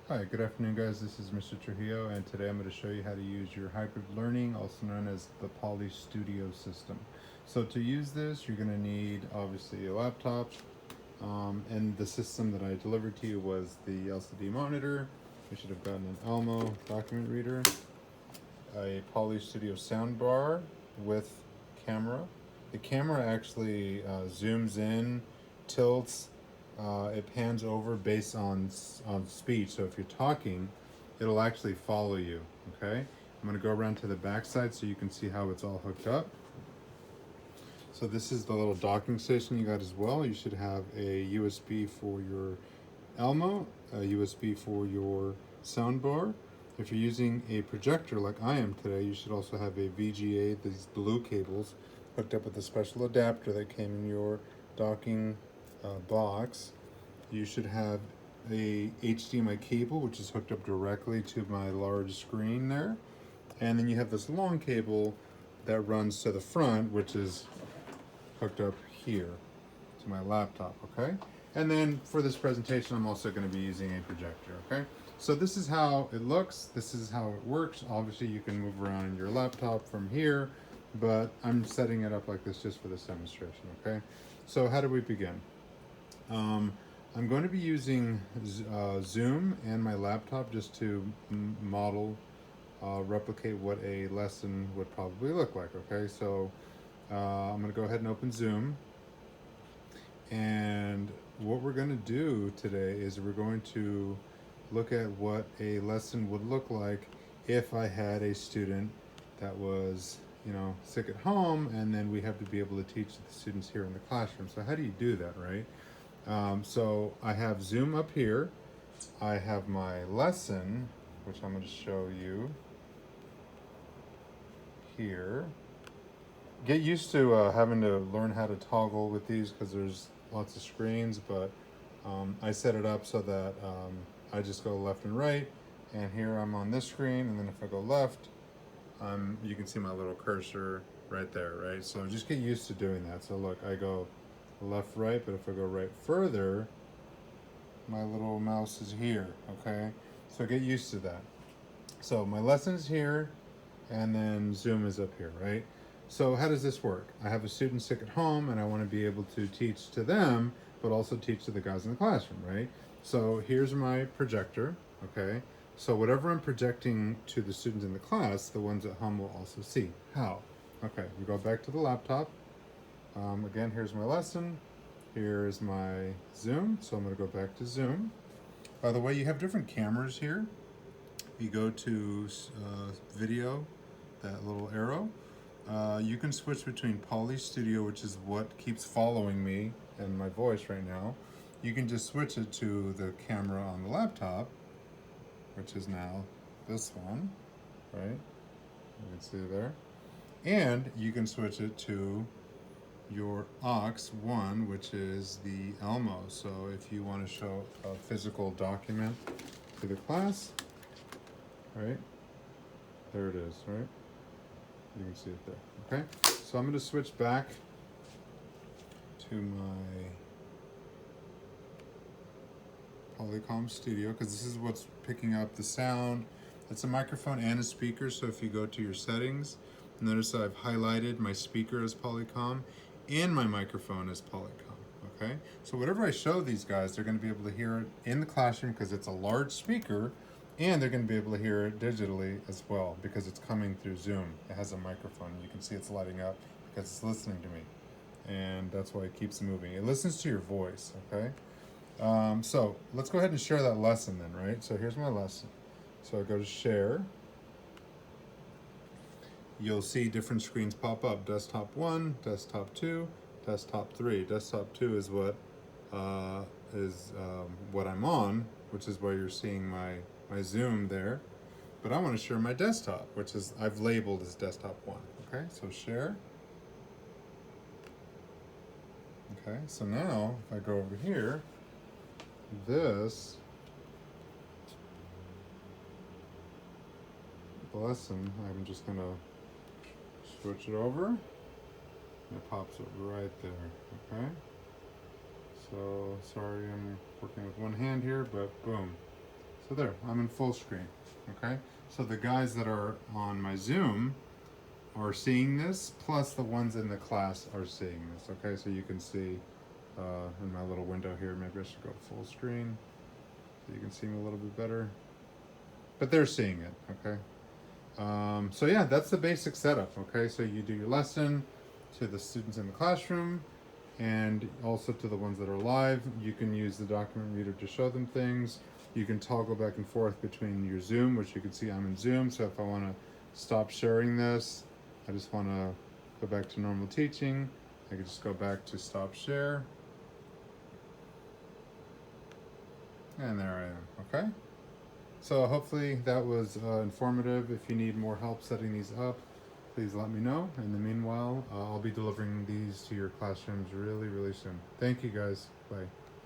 Hi, good afternoon guys. This is Mr. Trujillo and today I'm going to show you how to use your hybrid learning, also known as the Poly Studio system. So to use this, you're going to need obviously a laptop, and the system that I delivered to you was the LCD monitor. You should have gotten an Elmo document reader, a Poly Studio soundbar with camera. The camera actually zooms in, tilts, it pans over based on speech. So if you're talking, it'll actually follow you. Okay, I'm going to go around to the back side so you can see how it's all hooked up. So this is the little docking station you got as well. You should have a USB for your Elmo, a USB for your soundbar. If you're using a projector like I am today, you should also have a VGA, these blue cables, hooked up with a special adapter that came in your docking box. You should have a HDMI cable, which is hooked up directly to my large screen there. And then you have this long cable that runs to the front, which is hooked up here to my laptop, okay? And then for this presentation, I'm also going to be using a projector, okay? So this is how it looks. This is how it works. Obviously, you can move around your laptop from here, but I'm setting it up like this just for this demonstration, okay? So how do we begin? I'm going to be using Zoom and my laptop just to model, replicate what a lesson would probably look like, okay? So I'm going to go ahead and open Zoom. And what we're going to do today is we're going to look at what a lesson would look like if I had a student that was, sick at home, and then we have to be able to teach the students here in the classroom. So how do you do that, right? So I have Zoom up here. I have my lesson, which I'm going to show you here. Get used to having to learn how to toggle with these because there's lots of screens, but I set it up so that I just go left and right, and here I'm on this screen, and then if I go left, you can see my little cursor right there, right? So just get used to doing that. So look, I go left, right, but if I go right further, my little mouse is here, okay? So get used to that. So my lesson's here, and then Zoom is up here, right? So how does this work? I have a student sick at home and I want to be able to teach to them, but also teach to the guys in the classroom, right? So here's my projector, okay? So whatever I'm projecting to the students in the class, the ones at home will also see. How? Okay, we go back to the laptop. Again, here's my lesson. Here's my Zoom. So I'm going to go back to Zoom. By the way, you have different cameras here. You go to video, that little arrow. You can switch between Poly Studio, which is what keeps following me and my voice right now. You can just switch it to the camera on the laptop, which is now this one, right? You can see there. And you can switch it to your aux1, which is the Elmo. So if you want to show a physical document to the class, right? There it is, right? You can see it there, okay? So I'm going to switch back to my Polycom Studio because this is what's picking up the sound. It's a microphone and a speaker, so if you go to your settings, notice I've highlighted my speaker as Polycom and my microphone as Polycom, okay? So whatever I show these guys, they're going to be able to hear it in the classroom because it's a large speaker, and they're going to be able to hear it digitally as well because it's coming through Zoom. It has a microphone. You can see it's lighting up because it's listening to me, and that's why it keeps moving. It listens to your voice, okay? So let's go ahead and share that lesson then, right? So here's my lesson. So I go to share. You'll see different screens pop up. Desktop 1, Desktop 2, Desktop 3. Desktop 2 is what I'm on, which is why you're seeing my Zoom there. But I want to share my desktop, which is I've labeled as Desktop 1. Okay, so share. Okay, so now if I go over here, this lesson, I'm just going to switch it over. It pops up right there, okay? So, sorry I'm working with one hand here, but boom. So there, I'm in full screen, okay? So the guys that are on my Zoom are seeing this, plus the ones in the class are seeing this, okay? So you can see in my little window here, maybe I should go full screen so you can see me a little bit better. But they're seeing it, okay? So yeah, that's the basic setup, okay? So you do your lesson to the students in the classroom and also to the ones that are live. You can use the document reader to show them things. You can toggle back and forth between your Zoom, which you can see I'm in Zoom. So if I want to stop sharing this, I just want to go back to normal teaching. I can just go back to stop share. And there I am, okay? So hopefully that was informative. If you need more help setting these up, please let me know. In the meanwhile, I'll be delivering these to your classrooms really, really soon. Thank you guys. Bye.